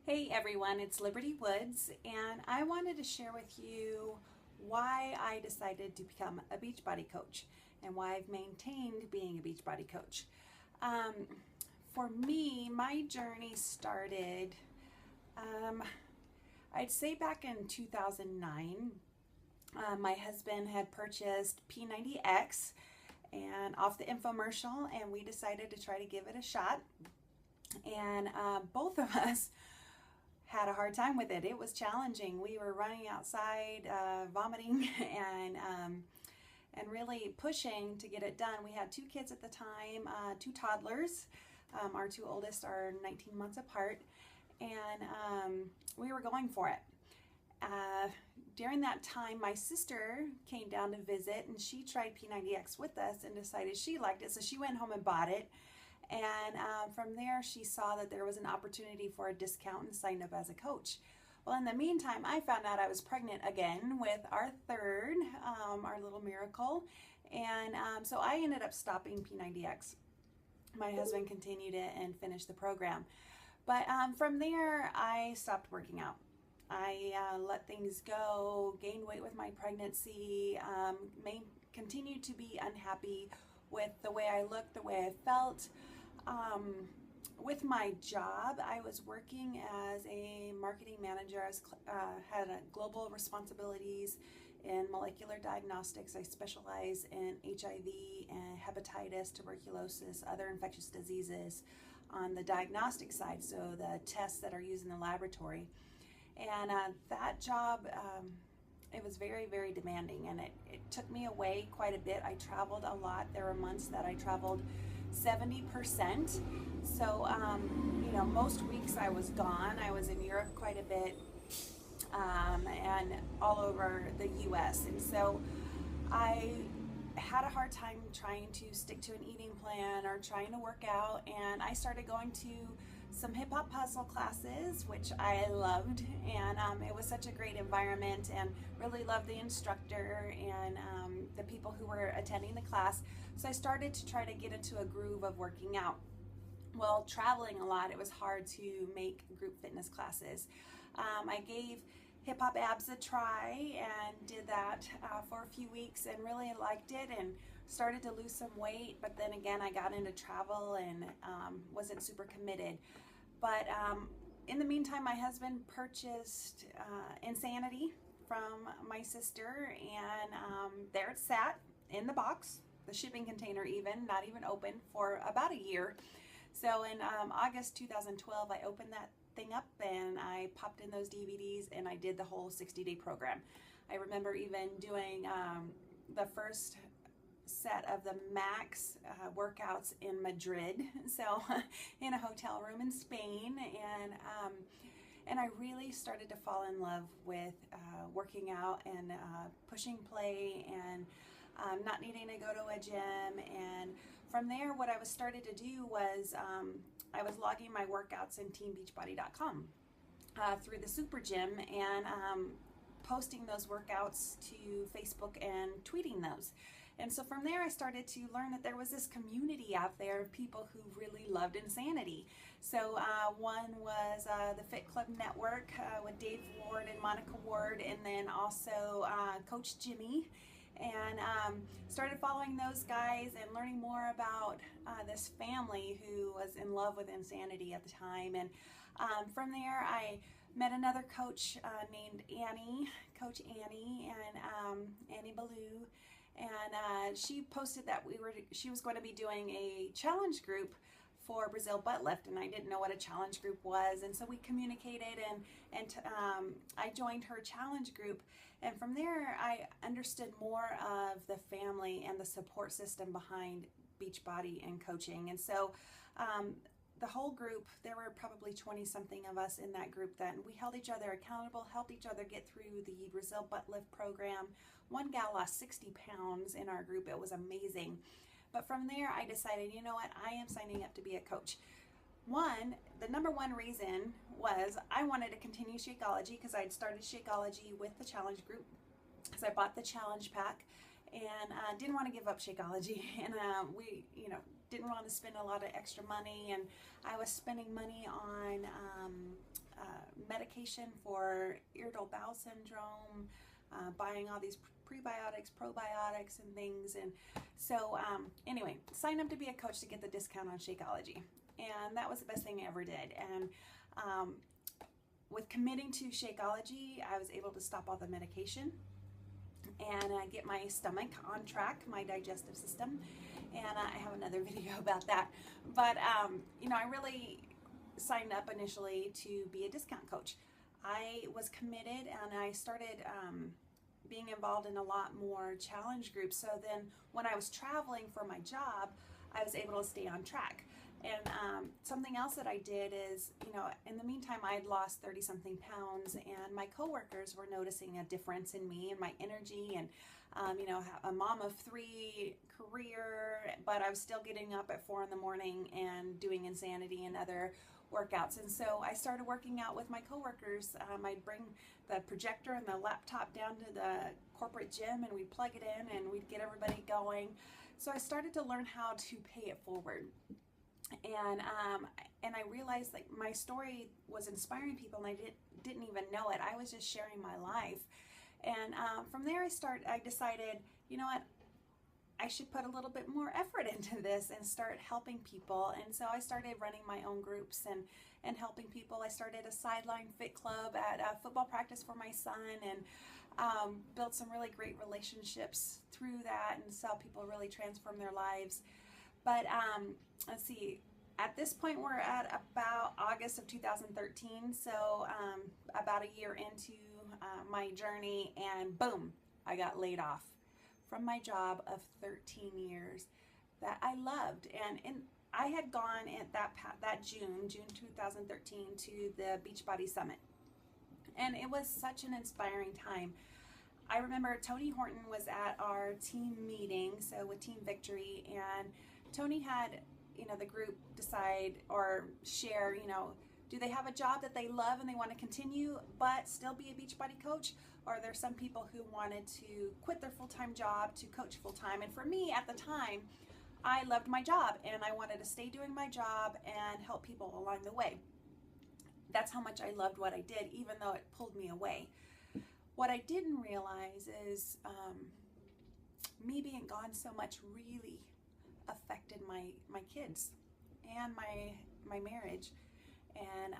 Hey everyone, it's Liberty Woods, and I wanted to share with you why I decided to become a Beachbody Coach and why I've maintained being a Beachbody Coach. Um, for me, my journey started, I'd say back in 2009. My husband had purchased P90X and off the infomercial, and we decided to try to give it a shot. And both of us had a hard time with it. It was challenging. We were running outside, vomiting, and really pushing to get it done. We had two kids at the time, two toddlers. Our two oldest are 19 months apart, and we were going for it. During that time, my sister came down to visit, and she tried P90X with us and decided she liked it, so she went home and bought it. And from there, she saw that there was an opportunity for a discount and signed up as a coach. Well, in the meantime, I found out I was pregnant again with our third, our little miracle. And so I ended up stopping P90X. My husband continued it and finished the program. But from there, I stopped working out. I let things go, gained weight with my pregnancy, continued to be unhappy with the way I looked, the way I felt. With my job, I was working as a marketing manager. I had global responsibilities in molecular diagnostics. I specialize in HIV and hepatitis, tuberculosis, other infectious diseases on the diagnostic side, so the tests that are used in the laboratory. And that job, it was very, very demanding, and it took me away quite a bit. I traveled a lot. There were months that I traveled 70%. So, most weeks I was gone. I was in Europe quite a bit, and all over the US. And so I had a hard time trying to stick to an eating plan or trying to work out. And I started going to some hip hop puzzle classes, which I loved, and it was such a great environment, and really loved the instructor and the people who were attending the class. So I started to try to get into a groove of working out. Well, traveling a lot, it was hard to make group fitness classes. I gave Hip Hop Abs a try and did that for a few weeks and really liked it and started to lose some weight, but then again I got into travel and wasn't super committed. But in the meantime, my husband purchased Insanity from my sister, and there it sat in the box, the shipping container even, not even open, for about a year. So in August 2012, I opened that thing up and I popped in those DVDs and I did the whole 60-day program. I remember even doing the first set of the max workouts in Madrid, so in a hotel room in Spain, and I really started to fall in love with working out and pushing play and not needing to go to a gym. And from there, what I was started to do was I was logging my workouts in teambeachbody.com through the super gym and posting those workouts to Facebook and tweeting those. And so from there, I started to learn that there was this community out there of people who really loved Insanity. So one was the Fit Club Network with Dave Ward and Monica Ward, and then also Coach Jimmy. And started following those guys and learning more about this family who was in love with Insanity at the time. And from there, I met another coach named Annie, Coach Annie, and Annie Ballou. And she posted that she was going to be doing a challenge group for Brazil butt lift, and I didn't know what a challenge group was, and so we communicated, and I joined her challenge group, and from there I understood more of the family and the support system behind Beachbody and coaching. And so the whole group, there were probably 20 something of us in that group, that we held each other accountable, helped each other get through the Brazil butt lift program. One gal lost 60 pounds in our group. It was amazing. But from there, I decided, you know what, I am signing up to be a coach. The number one reason was I wanted to continue Shakeology, because I'd started Shakeology with the challenge group, because I bought the challenge pack and didn't want to give up Shakeology. And we, didn't want to spend a lot of extra money, and I was spending money on medication for irritable bowel syndrome, buying all these prebiotics, probiotics, and things. And so anyway, signed up to be a coach to get the discount on Shakeology. And that was the best thing I ever did. And with committing to Shakeology, I was able to stop all the medication and get my stomach on track, my digestive system. And I have another video about that. But, I really signed up initially to be a discount coach. I was committed, and I started being involved in a lot more challenge groups. So then when I was traveling for my job, I was able to stay on track. And something else that I did is, in the meantime, I had lost 30-something pounds, and my coworkers were noticing a difference in me and my energy, and, a mom of 3 career, but I was still getting up at 4 in the morning and doing Insanity and other workouts. And so I started working out with my coworkers. I'd bring the projector and the laptop down to the corporate gym, and we'd plug it in, and we'd get everybody going. So I started to learn how to pay it forward. And I realized like my story was inspiring people, and I didn't even know it. I was just sharing my life. And from there I decided, I should put a little bit more effort into this and start helping people. And so I started running my own groups and helping people. I started a sideline fit club at a football practice for my son, and built some really great relationships through that, and saw people really transform their lives. But let's see, at this point we're at about August of 2013, so about a year into my journey, and boom, I got laid off from my job of 13 years that I loved. And I had gone at that June 2013 to the Beachbody Summit, and it was such an inspiring time. I remember Tony Horton was at our team meeting, so with Team Victory, and Tony had, the group decide or share, do they have a job that they love and they want to continue but still be a Beachbody coach? Or are there some people who wanted to quit their full-time job to coach full-time? And for me at the time, I loved my job, and I wanted to stay doing my job and help people along the way. That's how much I loved what I did, even though it pulled me away. What I didn't realize is me being gone so much really affected my kids and my marriage. And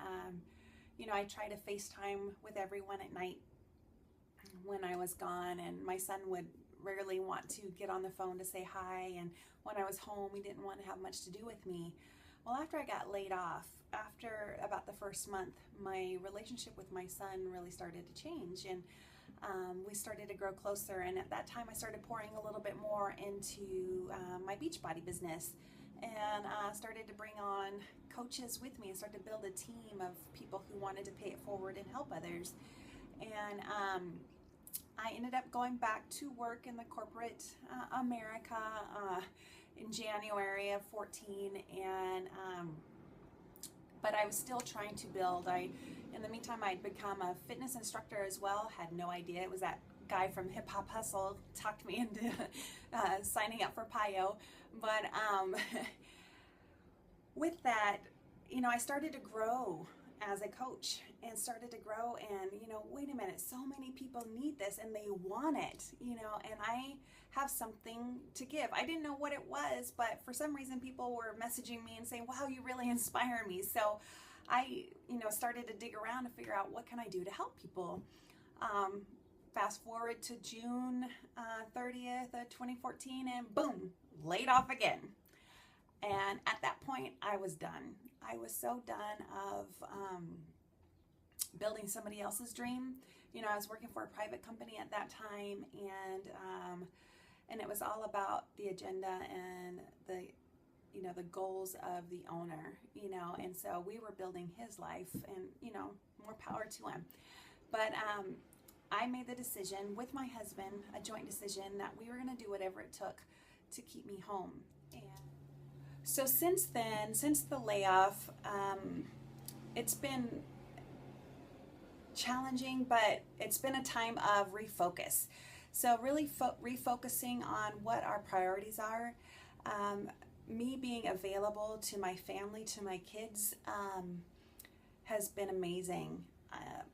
I try to FaceTime with everyone at night when I was gone, and my son would rarely want to get on the phone to say hi, and when I was home he didn't want to have much to do with me. Well, after I got laid off, after about the first month, my relationship with my son really started to change, and we started to grow closer. And at that time I started pouring a little bit more into my Beachbody business, and started to bring on coaches with me and started to build a team of people who wanted to pay it forward and help others. And I ended up going back to work in the corporate America in January of 14, and but I was still trying to build. In the meantime, I'd become a fitness instructor as well. Had no idea. It was that guy from Hip Hop Hustle talked me into signing up for PIO. But with that, I started to grow as a coach, and started to grow, and wait a minute, so many people need this and they want it, and I have something to give. I didn't know what it was, but for some reason people were messaging me and saying, wow, you really inspire me. So I started to dig around to figure out what can I do to help people. Fast forward to June 30th of 2014, and boom, laid off again. And at that point I was done. I was so done of building somebody else's dream. I was working for a private company at that time, and it was all about the agenda and the goals of the owner, and so we were building his life, and more power to him. But I made the decision with my husband, a joint decision, that we were going to do whatever it took to keep me home. And so since then, since the layoff, it's been challenging, but it's been a time of refocus. So really refocusing on what our priorities are. Me being available to my family, to my kids, has been amazing.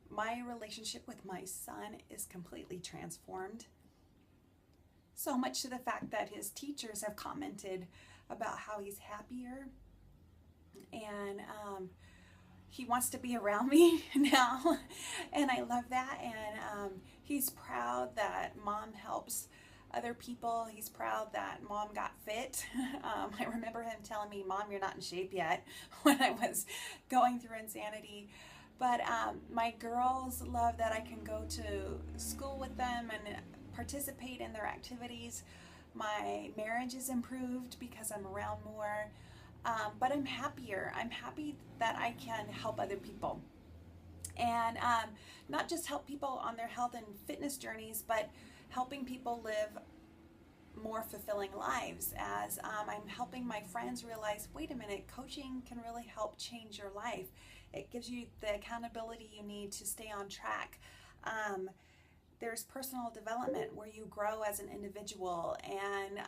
My relationship with my son is completely transformed. So much to the fact that his teachers have commented about how he's happier, and he wants to be around me now, and I love that. And he's proud that mom helps other people. He's proud that mom got fit. I remember him telling me, "Mom, you're not in shape yet," when I was going through insanity. But my girls love that I can go to school with them and participate in their activities. My marriage is improved because I'm around more. But I'm happier. I'm happy that I can help other people. And not just help people on their health and fitness journeys, but helping people live more fulfilling lives, as I'm helping my friends realize, wait a minute, coaching can really help change your life. It gives you the accountability you need to stay on track. There's personal development where you grow as an individual, and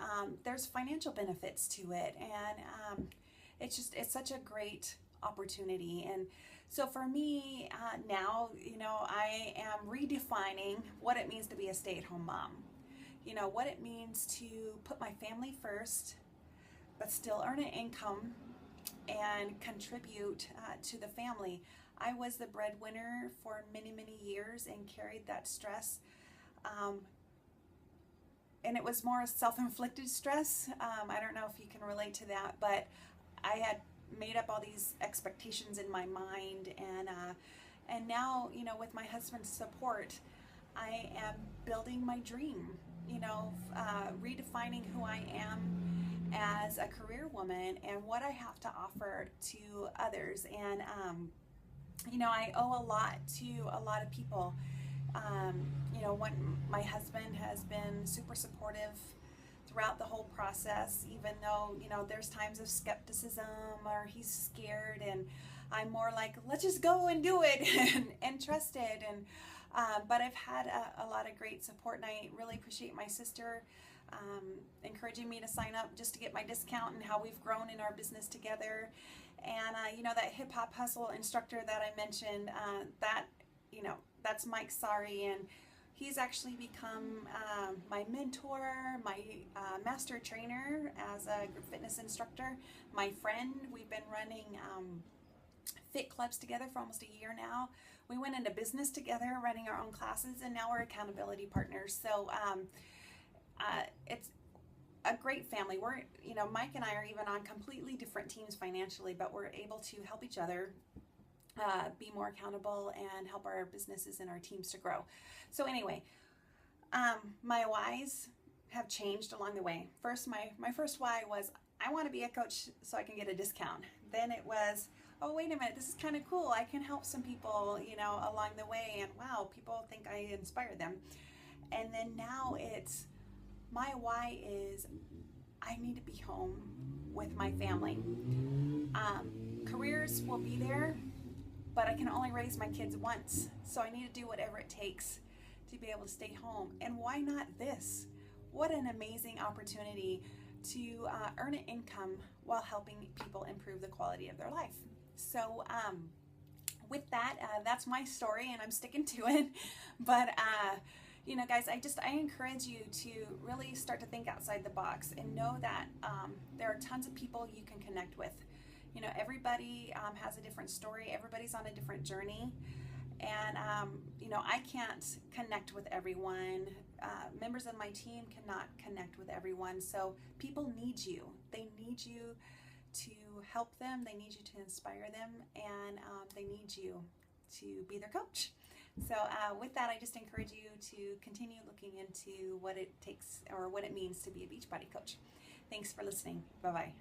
there's financial benefits to it. And it's such a great opportunity. And so for me now, I am redefining what it means to be a stay-at-home mom. What it means to put my family first, but still earn an income and contribute to the family. I was the breadwinner for many, many years and carried that stress. And it was more self-inflicted stress. I don't know if you can relate to that, but I had made up all these expectations in my mind, and now, with my husband's support, I am building my dream, redefining who I am as a career woman and what I have to offer to others. And I owe a lot to a lot of people. When my husband has been super supportive throughout the whole process, even though, there's times of skepticism or he's scared, and I'm more like, let's just go and do it and trust it. And but I've had a lot of great support, and I really appreciate my sister encouraging me to sign up just to get my discount, and how we've grown in our business together. And that hip hop hustle instructor that I mentioned, that's Mike Sari, and he's actually become my mentor, my master trainer as a group fitness instructor, my friend. We've been running fit clubs together for almost a year now. We went into business together, running our own classes, and now we're accountability partners. So it's a great family. We're, Mike and I are even on completely different teams financially, but we're able to help each other be more accountable and help our businesses and our teams to grow. So anyway, my whys have changed along the way. First, my first why was, I want to be a coach so I can get a discount. Then it was, oh, wait a minute, this is kind of cool. I can help some people, along the way. And wow, people think I inspire them. And then now it's, my why is, I need to be home with my family. Careers will be there, but I can only raise my kids once. So I need to do whatever it takes to be able to stay home. And why not this? What an amazing opportunity to earn an income while helping people improve the quality of their life. So with that, that's my story, and I'm sticking to it. But guys, I encourage you to really start to think outside the box and know that there are tons of people you can connect with. Everybody has a different story. Everybody's on a different journey. And, I can't connect with everyone. Members of my team cannot connect with everyone. So people need you. They need you to help them. They need you to inspire them. And they need you to be their coach. So with that, I just encourage you to continue looking into what it takes or what it means to be a Beachbody coach. Thanks for listening. Bye-bye.